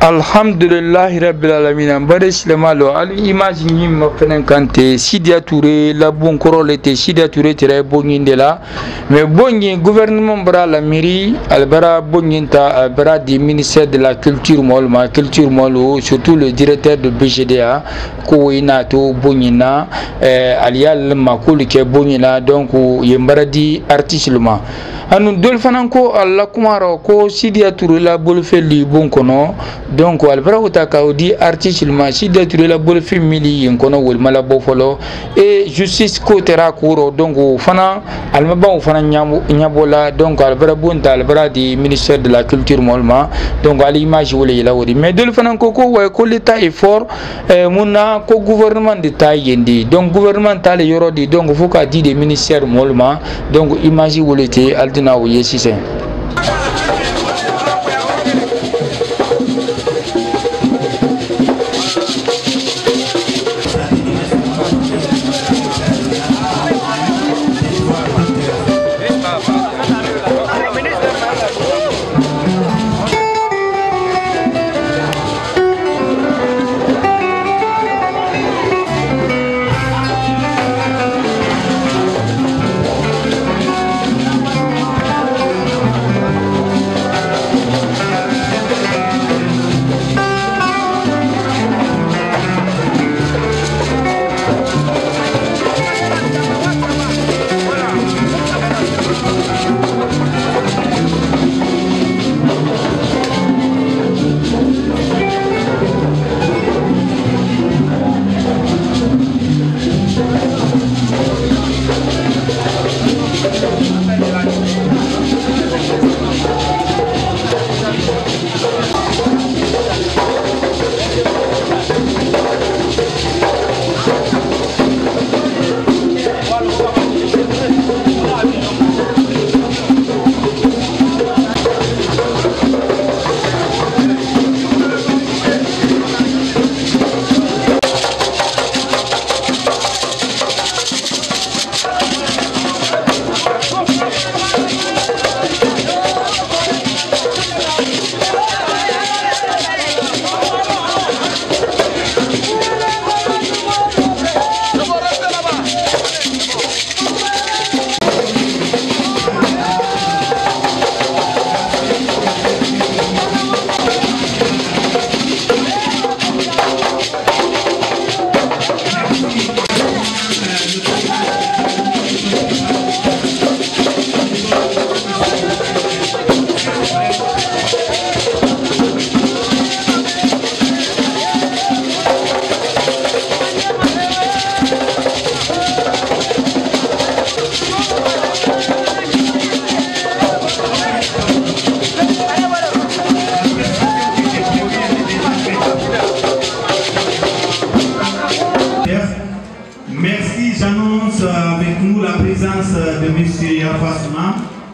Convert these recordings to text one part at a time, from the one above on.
Alhamdulillah rabbil alamin bare silamalo al image ni ma fenen kante Sidia Touré la bon korole te Sidia Touré tere bongi ndela mais bongi gouvernement bra la mairie albara bongi ta albara du ministère de la culture molma culture molo surtout le directeur de BGDA ko ina to bongi na alial makul ke bongi na donc yembara di artiste luma anu dol fanan ko alla kumaro ko Sidia Touré la bol feli bon kono donc albara uta ka di artiste ma Sidia Touré la bol fi mili en kono wol mala bo folo et justice ko tera kuro donc fana alma ba fana nyabola donc albara bunta albara di ministère de la culture molma donc à l'image wole la wodi mais dol fanan ko way ko l'état est fort munna ko gouvernement d'état yendi donc gouvernement tale yorodi donc faut ka di des ministères molma donc image wole te aldina wo yesise.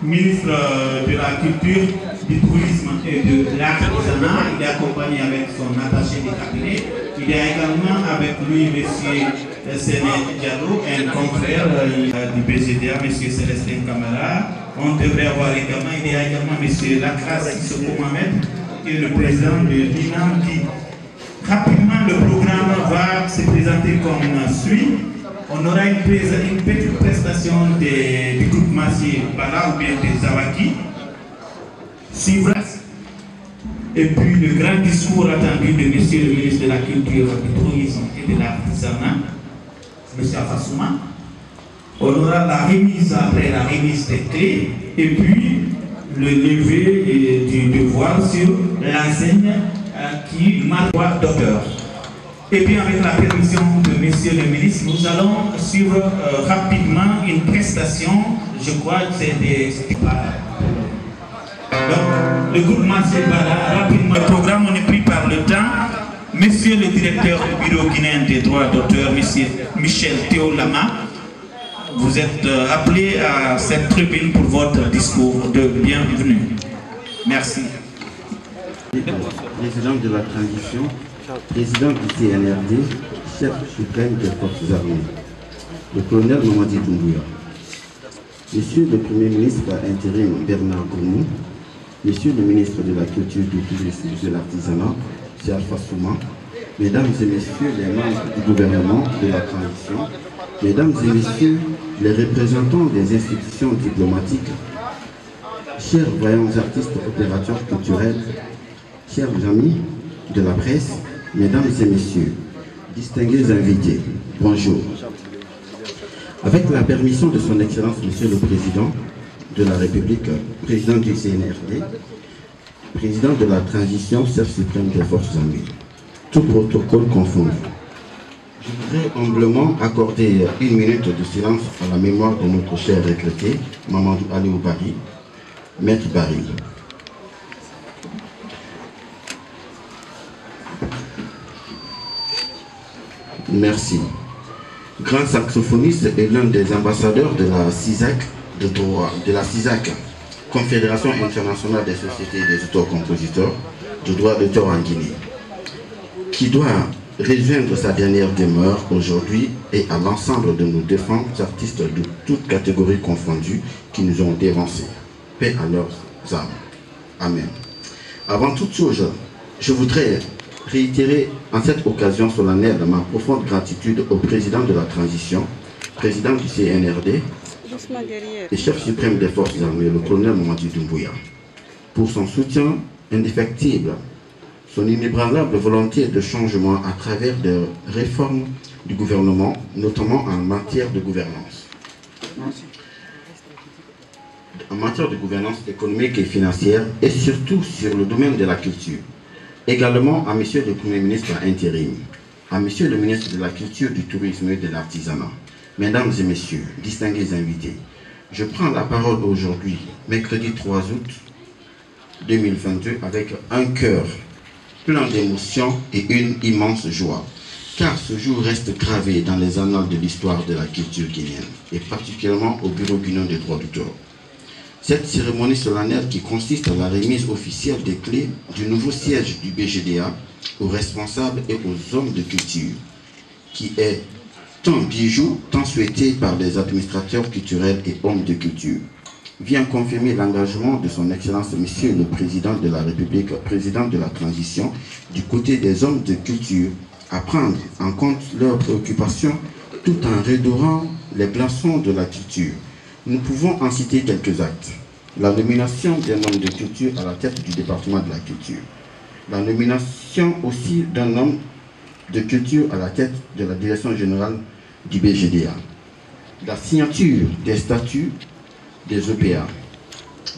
Ministre de la Culture, du Tourisme et de l'Artisanat. Il est accompagné avec son attaché de cabinet. Il est également avec lui M. Séné Diallo, un confrère du BGDA, M. Célestin Camara. On devrait avoir également, il y a également M. Lacras Sissoko Mohamed, qui est le président de l'INAM, qui rapidement le programme va se présenter comme suit. On aura une petite prestation du groupe Massier Bala ou bien des Zawaki. Suivra. Et puis le grand discours attendu de monsieur le ministre de la Culture, du Tourisme et de l'Artisanat, M. Afassouma. On aura la remise après la remise des clés et puis le lever du devoir sur l'enseigne qui marque d'auteur. Et puis avec la permission de monsieur le ministre, nous allons suivre rapidement une prestation, je crois que c'est des... Donc, le groupe Massé Bala, rapidement, le programme on est pris par le temps. Monsieur le directeur du bureau guinéen des droits d'auteur, monsieur Michel Théo Lama, vous êtes appelé à cette tribune pour votre discours de bienvenue. Merci. Président de la transition, président du CNRD, chef suprême des forces armées, le colonel Mamadi Doumbouya, Monsieur le Premier ministre intérim Bernard Gourmou, Monsieur le ministre de la Culture, du Tourisme et de l'Artisanat, c'est Alpha Souma, mesdames et messieurs les membres du gouvernement de la transition, mesdames et messieurs les représentants des institutions diplomatiques, chers voyants artistes opérateurs culturels, chers amis de la presse, mesdames et messieurs, distingués invités, bonjour. Avec la permission de son Excellence, Monsieur le Président de la République, Président du CNRD, Président de la Transition, chef suprême des Forces armées, tout protocole confondu, je voudrais humblement accorder 1 minute de silence à la mémoire de notre cher retraité, Mamadou Aliou Bari, Maître Bari. Merci. Grand saxophoniste et l'un des ambassadeurs de la CISAC, de la CISAC, Confédération internationale des sociétés et des auteurs-compositeurs, de droit d'auteur en Guinée, qui doit rejoindre sa dernière demeure aujourd'hui et à l'ensemble de nos défunts artistes de toutes catégories confondues qui nous ont dévancés. Paix à leurs âmes. Amen. Avant toute chose, je voudrais réitérer en cette occasion solennelle ma profonde gratitude au président de la transition, président du CNRD et chef suprême des forces armées, le colonel Mamadi Doumbouya, pour son soutien indéfectible, son inébranlable volonté de changement à travers des réformes du gouvernement, notamment en matière de gouvernance. En matière de gouvernance économique et financière, et surtout sur le domaine de la culture. Également à Monsieur le Premier ministre intérim, à Monsieur le ministre de la Culture, du Tourisme et de l'Artisanat. Mesdames et messieurs, distingués invités, je prends la parole aujourd'hui, mercredi 3 août 2022, avec un cœur plein d'émotions et une immense joie, car ce jour reste gravé dans les annales de l'histoire de la culture guinéenne, et particulièrement au Bureau guinéen des droits d'auteur. Cette cérémonie solennelle qui consiste à la remise officielle des clés du nouveau siège du BGDA aux responsables et aux hommes de culture, qui est un bijou tant souhaité par les administrateurs culturels et hommes de culture, vient confirmer l'engagement de son Excellence Monsieur le Président de la République, Président de la Transition, du côté des hommes de culture, à prendre en compte leurs préoccupations tout en redorant les blansons de la culture. Nous pouvons en citer quelques actes. La nomination d'un homme de culture à la tête du département de la culture. La nomination aussi d'un homme de culture à la tête de la direction générale du BGDA. La signature des statuts des EPA.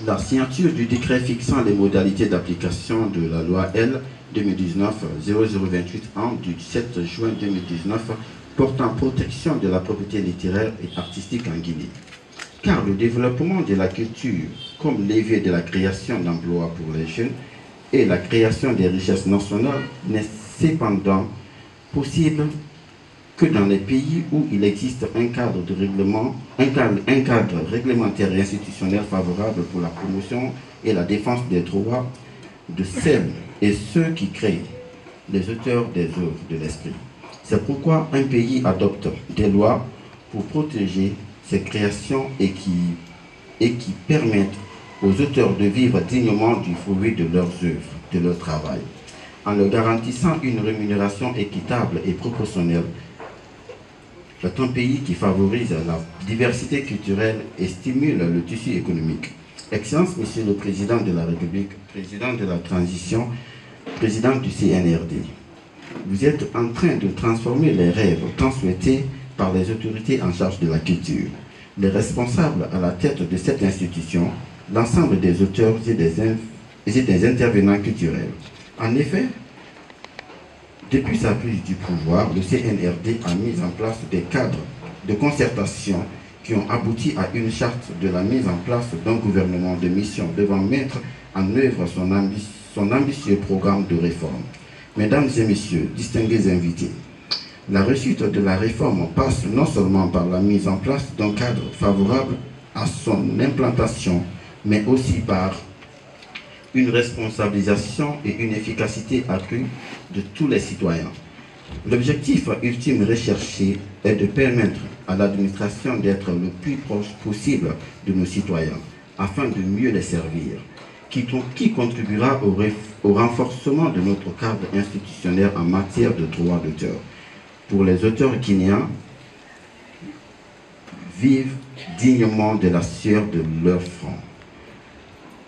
La signature du décret fixant les modalités d'application de la loi L 2019-0028 du 7 juin 2019 portant protection de la propriété littéraire et artistique en Guinée. Car le développement de la culture comme levier de la création d'emplois pour les jeunes et la création des richesses nationales n'est cependant possible que dans les pays où il existe un cadre réglementaire et institutionnel favorable pour la promotion et la défense des droits de celles et ceux qui créent, les auteurs des œuvres de l'esprit. C'est pourquoi un pays adopte des lois pour protéger ses créations et qui permettent aux auteurs de vivre dignement du fruit de leurs œuvres, de leur travail, en leur garantissant une rémunération équitable et proportionnelle. C'est un pays qui favorise la diversité culturelle et stimule le tissu économique. Excellence, Monsieur le Président de la République, Président de la Transition, Président du CNRD, vous êtes en train de transformer les rêves tant souhaités par les autorités en charge de la culture, les responsables à la tête de cette institution, l'ensemble des auteurs et des intervenants culturels. En effet, depuis sa prise du pouvoir, le CNRD a mis en place des cadres de concertation qui ont abouti à une charte de la mise en place d'un gouvernement de mission devant mettre en œuvre son ambitieux programme de réforme. Mesdames et messieurs, distingués invités, la réussite de la réforme passe non seulement par la mise en place d'un cadre favorable à son implantation, mais aussi par une responsabilisation et une efficacité accrue de tous les citoyens. L'objectif ultime recherché est de permettre à l'administration d'être le plus proche possible de nos citoyens, afin de mieux les servir. qui contribuera au renforcement de notre cadre institutionnel en matière de droits d'auteur. Pour les auteurs guinéens, vivent dignement de la sueur de leur front.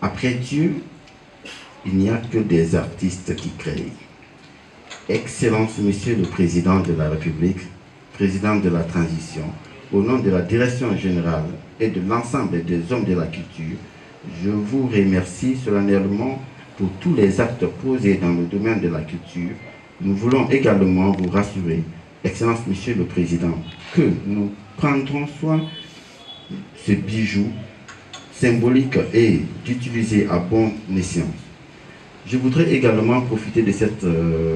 Après Dieu, il n'y a que des artistes qui créent. Excellence, Monsieur le Président de la République, Président de la Transition, au nom de la Direction Générale et de l'ensemble des hommes de la culture, je vous remercie solennellement pour tous les actes posés dans le domaine de la culture. Nous voulons également vous rassurer, Excellence, Monsieur le Président, que nous prendrons soin de ce bijou symbolique et d'utiliser à bon escient. Je voudrais également profiter de cette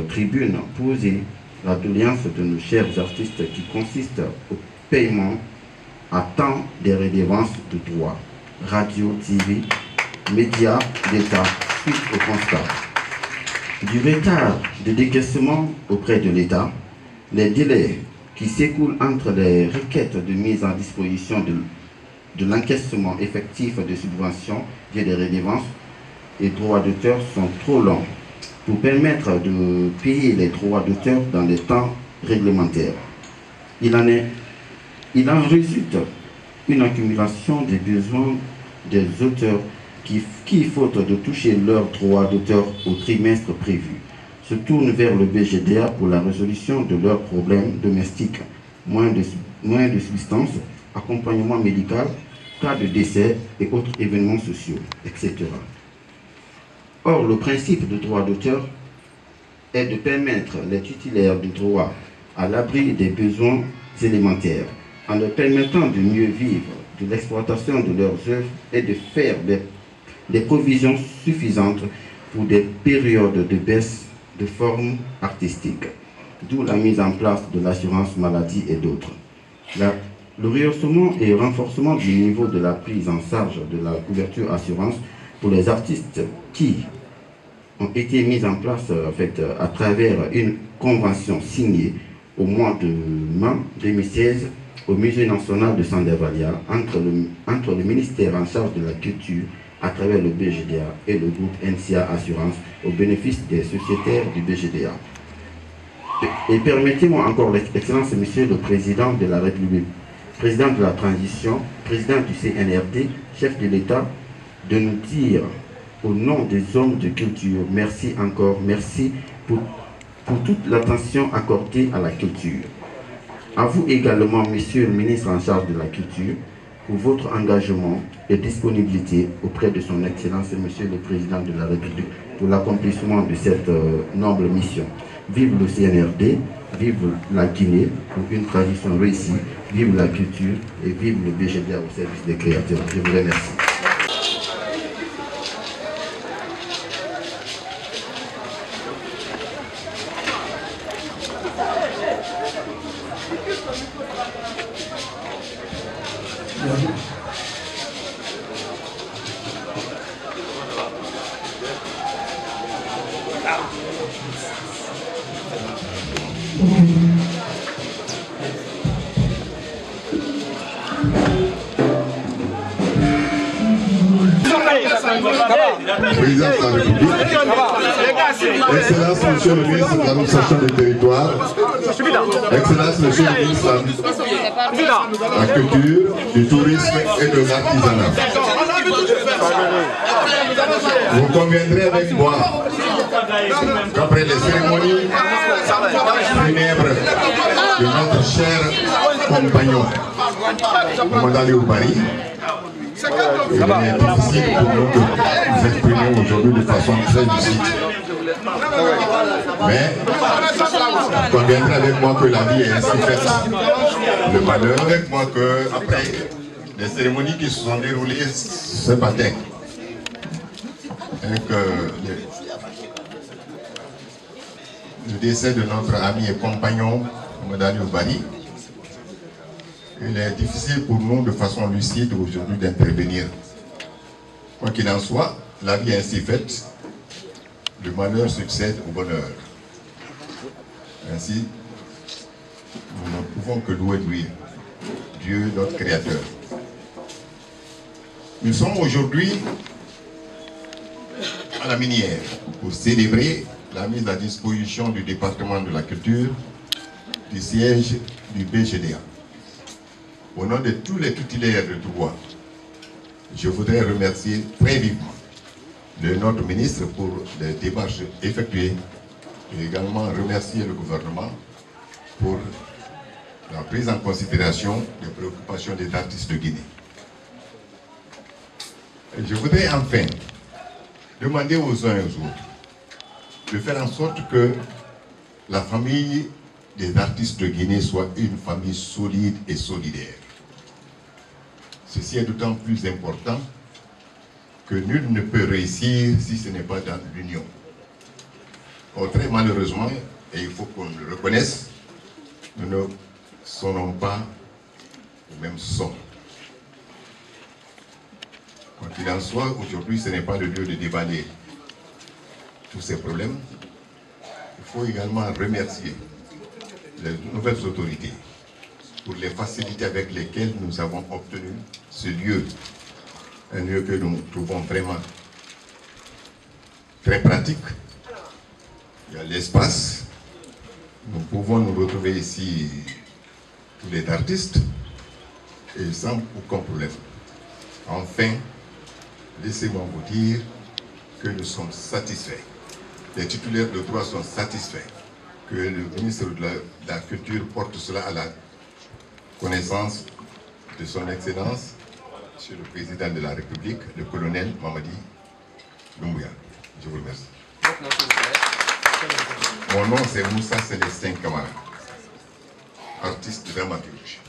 tribune pour poser la doléance de nos chers artistes qui consiste au paiement à temps des redevances de droit, radio, TV, médias d'État, suite au constat du retard de décaissement auprès de l'État, les délais qui s'écoulent entre les requêtes de mise en disposition de l'encaissement effectif de subventions et des redevances et droits d'auteur sont trop longs pour permettre de payer les droits d'auteur dans les temps réglementaires. Il en résulte une accumulation des besoins des auteurs qui, faute de toucher leurs droits d'auteur au trimestre prévu, se tournent vers le BGDA pour la résolution de leurs problèmes domestiques, moins de substances, accompagnement médical, cas de décès et autres événements sociaux, etc. Or, le principe du droit d'auteur est de permettre les titulaires du droit à l'abri des besoins élémentaires, en leur permettant de mieux vivre de l'exploitation de leurs œuvres et de faire des provisions suffisantes pour des périodes de baisse de forme artistique, d'où la mise en place de l'assurance maladie et d'autres. Le rehaussement et renforcement du niveau de la prise en charge de la couverture assurance pour les artistes qui ont été mis en place à travers une convention signée au mois de mai 2016 au Musée national de Sandavalia entre le ministère en charge de la culture à travers le BGDA et le groupe NCA Assurance au bénéfice des sociétaires du BGDA. Et permettez-moi encore, Excellence, Monsieur le Président de la République, Président de la Transition, Président du CNRD, chef de l'État, de nous dire au nom des hommes de culture, merci encore, merci pour toute l'attention accordée à la culture. À vous également, Monsieur le Ministre en charge de la Culture, pour votre engagement et disponibilité auprès de son Excellence, Monsieur le Président de la République, pour l'accomplissement de cette noble mission. Vive le CNRD, vive la Guinée pour une transition réussie, vive la culture et vive le BGDA au service des créateurs. Je vous remercie. Président de la République, Excellence Monsieur le ministre de l'administration des territoires, Excellence Monsieur le ministre de la culture, du tourisme et de l'artisanat. Vous conviendrez avec moi qu'après les cérémonies funèbres de notre cher compagnon, Mamadou Ali Oubari, il est difficile pour nous de nous exprimer aujourd'hui de façon très lucide. Mais vous conviendrez avec moi que la vie est ainsi faite. Le malheur avec moi que après les cérémonies qui se sont déroulées ce matin, avec le décès de notre ami et compagnon Mamadou Ali Oubari, il est difficile pour nous de façon lucide aujourd'hui d'intervenir. Quoi qu'il en soit, la vie est ainsi faite, le malheur succède au bonheur. Ainsi, nous ne pouvons que louer Dieu, notre Créateur. Nous sommes aujourd'hui à la minière pour célébrer la mise à disposition du département de la culture du siège du BGDA. Au nom de tous les titulaires de droit, je voudrais remercier très vivement notre ministre pour les démarches effectuées et également remercier le gouvernement pour la prise en considération des préoccupations des artistes de Guinée. Et je voudrais enfin demander aux uns et aux autres de faire en sorte que la famille des artistes de Guinée soit une famille solide et solidaire. Ceci est d'autant plus important que nul ne peut réussir si ce n'est pas dans l'union. Or, très malheureusement, et il faut qu'on le reconnaisse, nous ne sonnons pas au même son. Quoi qu'il en soit, aujourd'hui, ce n'est pas le lieu de déballer tous ces problèmes. Il faut également remercier les nouvelles autorités pour les facilités avec lesquelles nous avons obtenu ce lieu. Un lieu que nous trouvons vraiment très pratique. Il y a l'espace. Nous pouvons nous retrouver ici, tous les artistes, et sans aucun problème. Enfin, laissez-moi vous dire que nous sommes satisfaits. Les titulaires de droit sont satisfaits que le ministre de la Culture porte cela à la connaissance de son Excellence, Monsieur le Président de la République, le colonel Mamadi Doumbouya. Je vous remercie. Mon nom c'est Moussa Célestin Kamara, artiste dramaturge.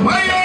Why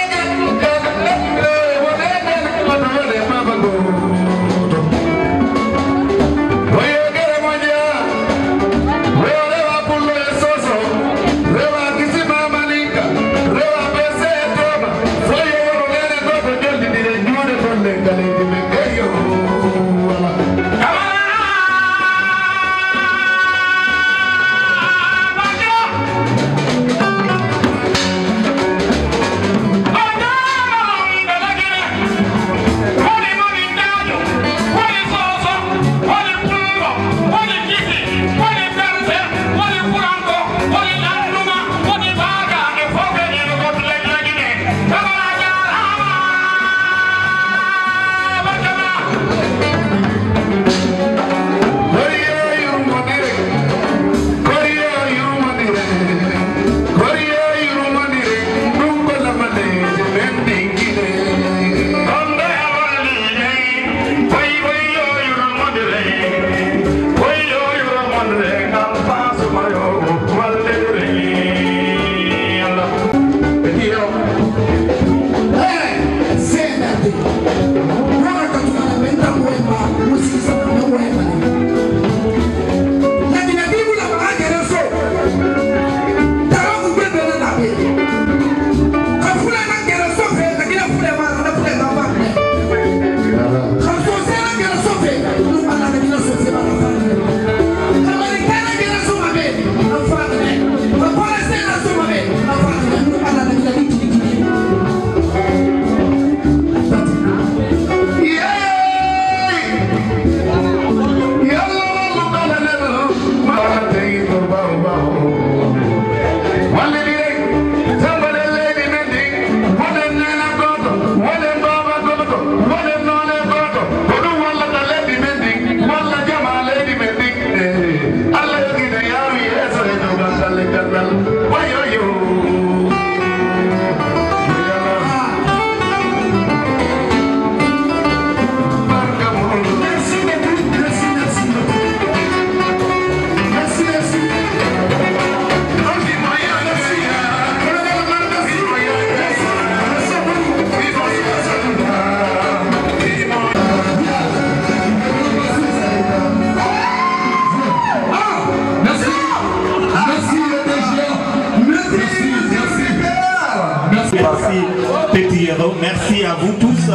Merci à vous tous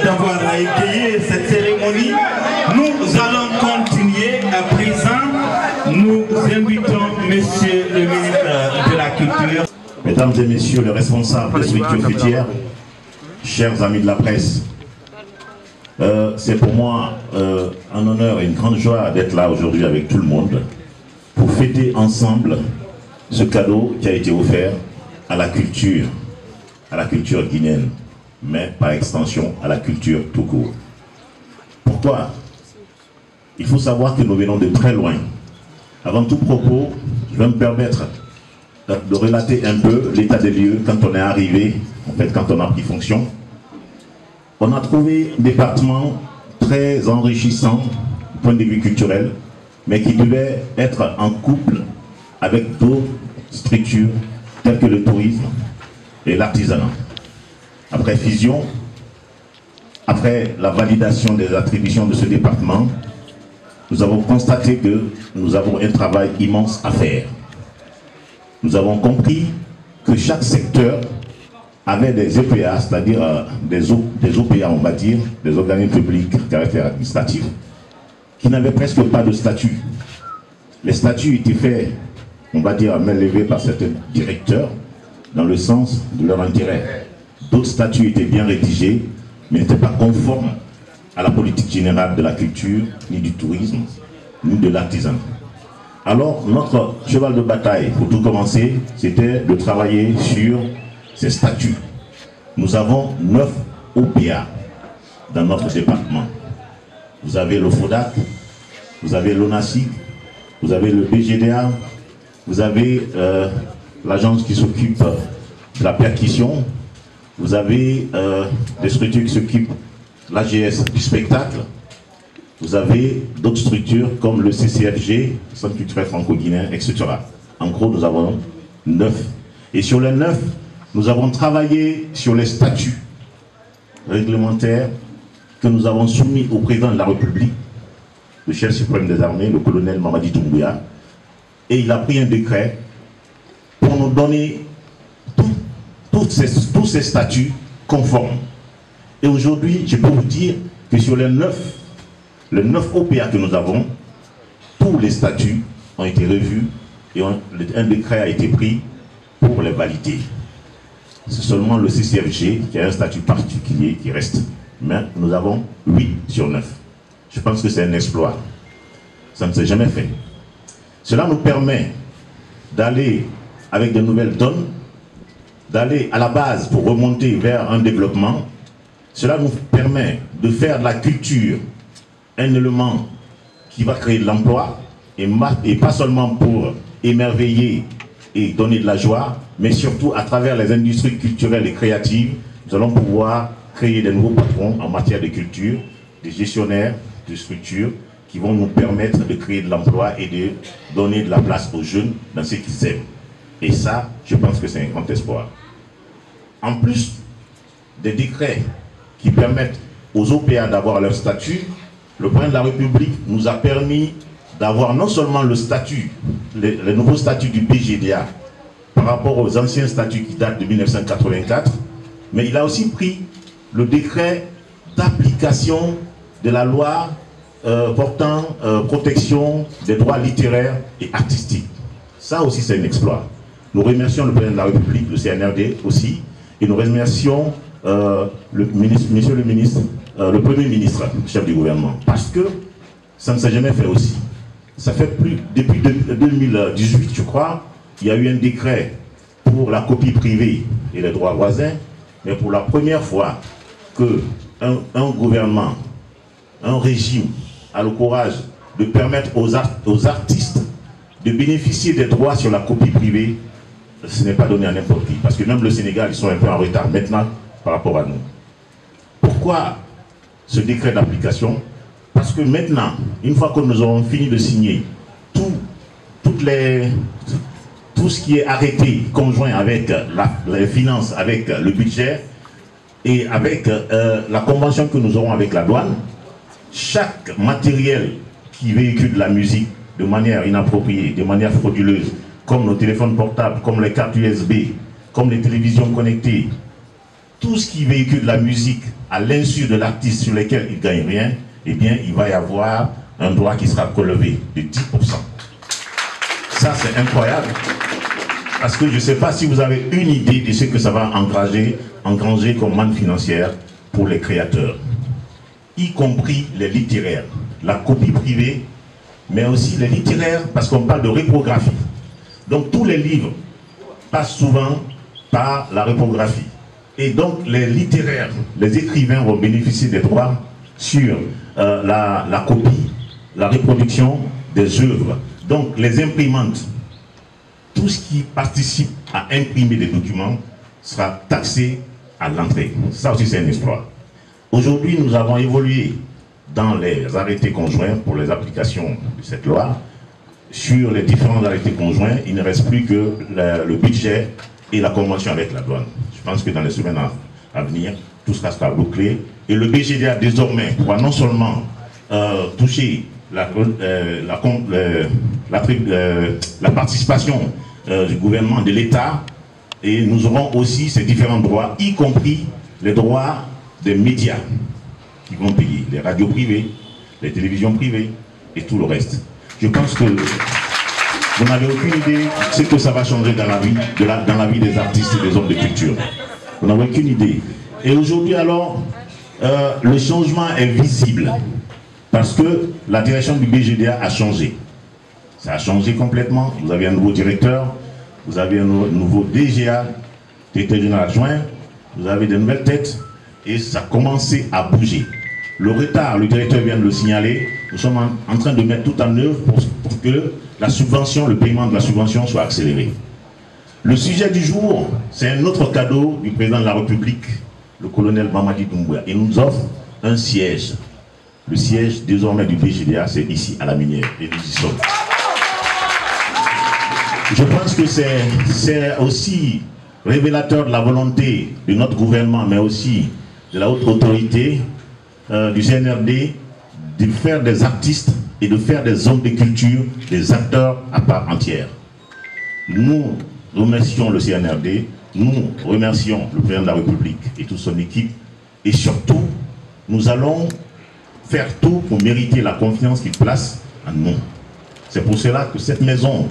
d'avoir étayé cette cérémonie. Nous allons continuer. À présent, nous invitons Monsieur le ministre de la Culture. Mesdames et Messieurs les responsables des structures fêtières, chers amis de la presse, c'est pour moi un honneur et une grande joie d'être là aujourd'hui avec tout le monde pour fêter ensemble ce cadeau qui a été offert à la culture guinéenne, mais par extension à la culture tout court. Pourquoi? Il faut savoir que nous venons de très loin. Avant tout propos, je vais me permettre de relater un peu l'état des lieux quand on est arrivé, en fait quand on a pris fonction. On a trouvé un département très enrichissant du point de vue culturel, mais qui devait être en couple avec d'autres structures telles que le tourisme et l'artisanat. Après fusion, après la validation des attributions de ce département, nous avons constaté que nous avons un travail immense à faire. Nous avons compris que chaque secteur avait des EPA, c'est-à-dire des OPA, on va dire, des organismes publics à caractère administratif, qui n'avaient presque pas de statut. Les statuts étaient faits, on va dire, à main levée par certains directeurs, dans le sens de leur intérêt. D'autres statuts étaient bien rédigés, mais n'étaient pas conformes à la politique générale de la culture, ni du tourisme, ni de l'artisanat. Alors, notre cheval de bataille, pour tout commencer, c'était de travailler sur ces statuts. Nous avons 9 OPA dans notre département. Vous avez le FODAC, vous avez l'ONACID, vous avez le BGDA, vous avez l'agence qui s'occupe de la percussion, vous avez des structures qui s'occupent de l'AGS du spectacle, vous avez d'autres structures comme le CCFG, Centre culturel franco-guinéen, etc. En gros, nous avons 9. Et sur les 9, nous avons travaillé sur les statuts réglementaires que nous avons soumis au président de la République, le chef suprême des armées, le colonel Mamadi Doumbouya, et il a pris un décret pour nous donner tous ces statuts conformes. Et aujourd'hui, je peux vous dire que sur les 9 OPA que nous avons, tous les statuts ont été revus et un décret a été pris pour les valider. C'est seulement le CCFG qui a un statut particulier qui reste. Mais nous avons 8 sur 9. Je pense que c'est un exploit. Ça ne s'est jamais fait. Cela nous permet d'aller avec de nouvelles donnes, d'aller à la base pour remonter vers un développement. Cela nous permet de faire de la culture un élément qui va créer de l'emploi et pas seulement pour émerveiller et donner de la joie, mais surtout à travers les industries culturelles et créatives, nous allons pouvoir créer de nouveaux patrons en matière de culture, des gestionnaires de structures qui vont nous permettre de créer de l'emploi et de donner de la place aux jeunes dans ce qu'ils aiment. Et ça, je pense que c'est un grand espoir. En plus des décrets qui permettent aux OPA d'avoir leur statut, le président de la République nous a permis d'avoir non seulement le statut, le nouveau statut du BGDA par rapport aux anciens statuts qui datent de 1984, mais il a aussi pris le décret d'application de la loi portant protection des droits littéraires et artistiques. Ça aussi c'est un exploit. Nous remercions le président de la République, le CNRD aussi, et nous remercions le Premier ministre, chef du gouvernement, parce que ça ne s'est jamais fait aussi. Ça fait depuis 2018, je crois, il y a eu un décret pour la copie privée et les droits voisins, mais pour la première fois qu'un gouvernement, un régime a le courage de permettre aux artistes de bénéficier des droits sur la copie privée, ce n'est pas donné à n'importe qui. Parce que même le Sénégal, ils sont un peu en retard maintenant par rapport à nous. Pourquoi ce décret d'application? Parce que maintenant, une fois que nous aurons fini de signer tout ce qui est arrêté conjoint avec les finances, avec le budget et avec la convention que nous aurons avec la douane, chaque matériel qui véhicule de la musique de manière inappropriée, de manière frauduleuse, comme nos téléphones portables, comme les cartes USB, comme les télévisions connectées, tout ce qui véhicule de la musique à l'insu de l'artiste sur lequel il ne gagne rien, eh bien, il va y avoir un droit qui sera relevé de 10%. Ça, c'est incroyable. Parce que je ne sais pas si vous avez une idée de ce que ça va engranger comme manne financière pour les créateurs, y compris les littéraires, la copie privée, mais aussi les littéraires, parce qu'on parle de reprographie. Donc tous les livres passent souvent par la reprographie. Et donc les littéraires, les écrivains vont bénéficier des droits sur la copie, la reproduction des œuvres. Donc les imprimantes, tout ce qui participe à imprimer des documents sera taxé à l'entrée. Ça aussi c'est un exploit. Aujourd'hui nous avons évolué dans les arrêtés conjoints pour les applications de cette loi. Sur les différents arrêtés conjoints, il ne reste plus que le budget et la convention avec la douane. Je pense que dans les semaines à venir, tout sera bouclé. Et le BGDA désormais pourra non seulement toucher la participation du gouvernement, de l'État, et nous aurons aussi ces différents droits, y compris les droits des médias qui vont payer, les radios privées, les télévisions privées et tout le reste. Je pense que vous n'avez aucune idée de ce que ça va changer dans la vie des artistes et des hommes de culture. Vous n'avez aucune idée. Et aujourd'hui alors, le changement est visible parce que la direction du BGDA a changé. Ça a changé complètement. Vous avez un nouveau directeur, vous avez un nouveau DGA, directeur général adjoint, vous avez de nouvelles têtes et ça a commencé à bouger. Le retard, le directeur vient de le signaler, nous sommes en train de mettre tout en œuvre pour que la subvention, le paiement de la subvention soit accéléré. Le sujet du jour, c'est un autre cadeau du président de la République, le colonel Mamadi Doumbouya. Il nous offre un siège. Le siège désormais du BGDA, c'est ici à la Minière, et nous y sommes. Je pense que c'est aussi révélateur de la volonté de notre gouvernement, mais aussi de la haute autorité du CNRD, de faire des artistes et de faire des hommes de culture, des acteurs à part entière. Nous remercions le CNRD, nous remercions le président de la République et toute son équipe Et surtout, nous allons faire tout pour mériter la confiance qu'ils placent en nous. C'est pour cela que cette maison,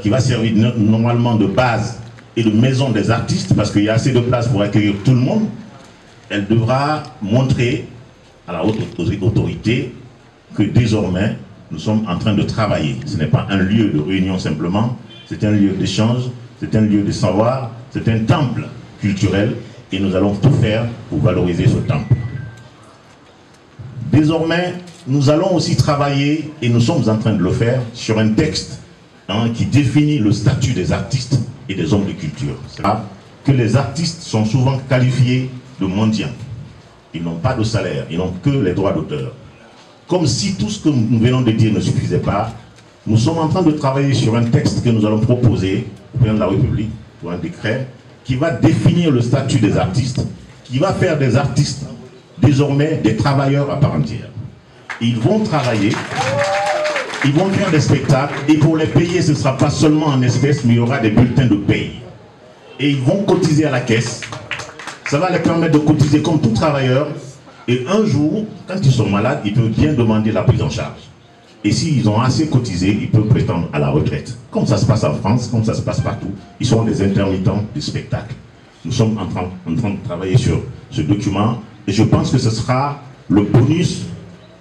qui va servir normalement de base et de maison des artistes, parce qu'il y a assez de place pour accueillir tout le monde, elle devra montrer à la haute autorité que désormais, nous sommes en train de travailler. Ce n'est pas un lieu de réunion simplement, c'est un lieu d'échange, c'est un lieu de savoir, c'est un temple culturel et nous allons tout faire pour valoriser ce temple. Désormais, nous allons aussi travailler, et nous sommes en train de le faire, sur un texte qui définit le statut des artistes et des hommes de culture. C'est que les artistes sont souvent qualifiés de mendiants. Ils n'ont pas de salaire, ils n'ont que les droits d'auteur. Comme si tout ce que nous venons de dire ne suffisait pas, nous sommes en train de travailler sur un texte que nous allons proposer au président de la République, pour un décret, qui va définir le statut des artistes, qui va faire des artistes désormais des travailleurs à part entière. Ils vont travailler, ils vont faire des spectacles, et pour les payer, ce ne sera pas seulement en espèces, mais il y aura des bulletins de paye. Et ils vont cotiser à la caisse. Ça va les permettre de cotiser comme tout travailleur. Et un jour, quand ils sont malades, ils peuvent bien demander la prise en charge. Et s'ils ont assez cotisé, ils peuvent prétendre à la retraite. Comme ça se passe en France, comme ça se passe partout, ils sont des intermittents du spectacle. Nous sommes en train de travailler sur ce document et je pense que ce sera le bonus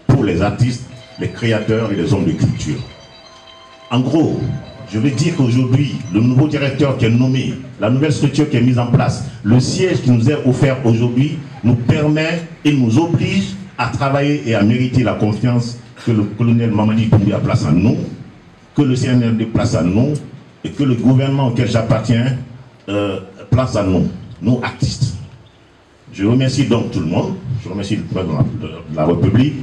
pour les artistes, les créateurs et les hommes de culture. En gros, je veux dire qu'aujourd'hui, le nouveau directeur qui est nommé, la nouvelle structure qui est mise en place, le siège qui nous est offert aujourd'hui nous permet et nous oblige à travailler et à mériter la confiance que le colonel Mamadi Doumbouya place en nous, que le CNRD place en nous et que le gouvernement auquel j'appartiens place en nous, nous artistes. Je remercie donc tout le monde, je remercie le président de la République,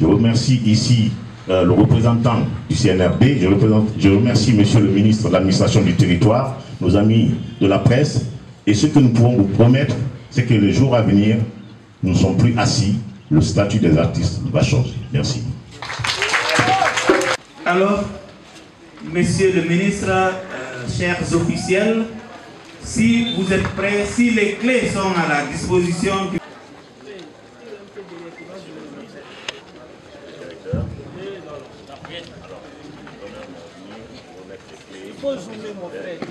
je remercie ici le représentant du CNRD, je remercie monsieur le ministre de l'administration du territoire, nos amis de la presse, et ce que nous pouvons vous promettre, c'est que les jours à venir, nous ne sommes plus assis, le statut des artistes va changer. Merci. Alors, monsieur le ministre, chers officiels, si vous êtes prêts, si les clés sont à la disposition du...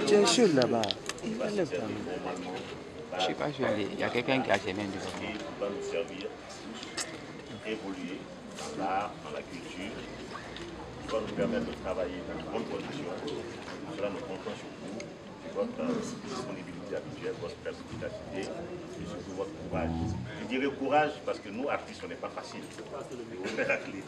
Tu es chaud là-bas. Je sais pas, il y a quelqu'un qui a ses mains devant moi. Qui va nous servir tous évoluer dans l'art, dans la culture, qui va nous permettre de travailler dans de bonnes conditions. Cela nous comptons sur vous, sur votre disponibilité habituelle, votre perspicacité et surtout votre courage. Je dirais courage parce que nous, artistes, on n'est pas facile. Et vous faites la clé.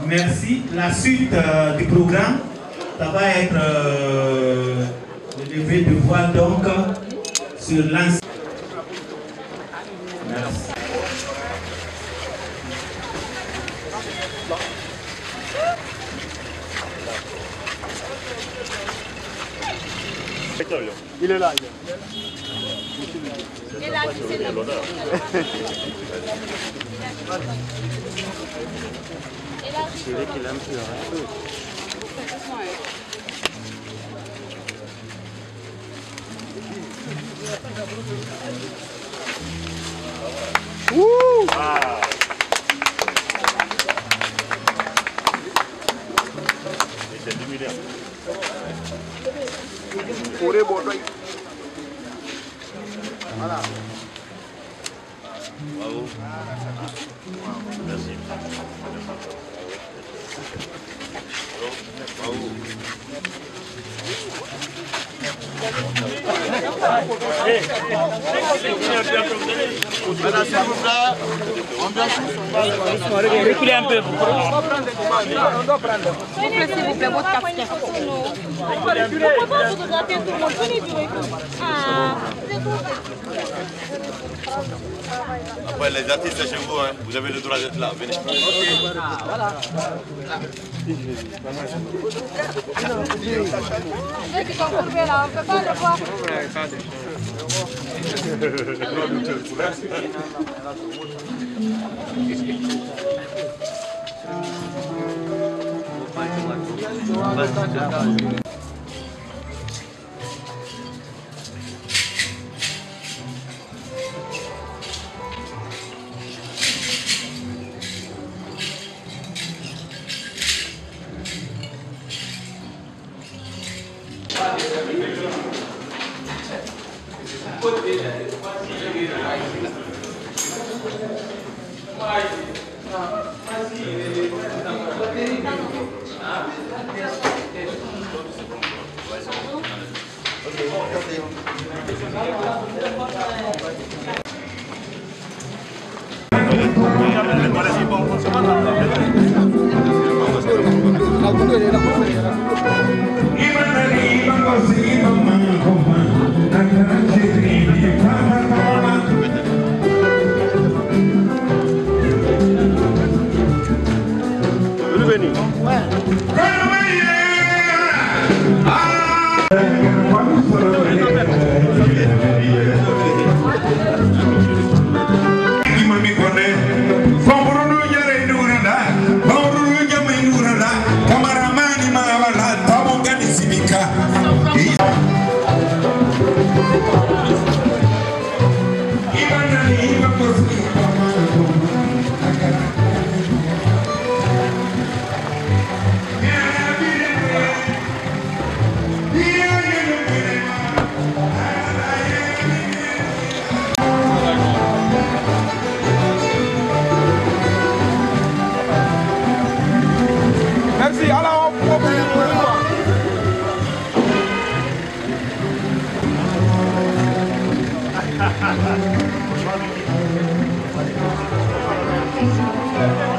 Merci. La suite du programme, ça va être le lever de voix donc sur l'ensemble. Merci. Il est là. Il est là, c'est l'honneur. C'est vrai qu'il a un peu. Ouh! C'est luminaire. Voilà. Bravo. Merci. Bravo. Reculez un peu. On doit prendre. S'il vous plaît, votre casquette. Pourquoi vous regardez tout le monde? Venez du recul. Ah, après, les artistes chez vous, hein, vous avez le droit d'être là. Venez. voilà. Ceux qui sont courbés là, on ne peut pas le voir.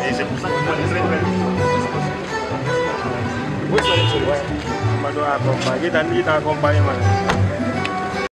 Et c'est pour ça que moi, je très belle. Oui, c'est vrai. Je dois accompagner, il t'a accompagné.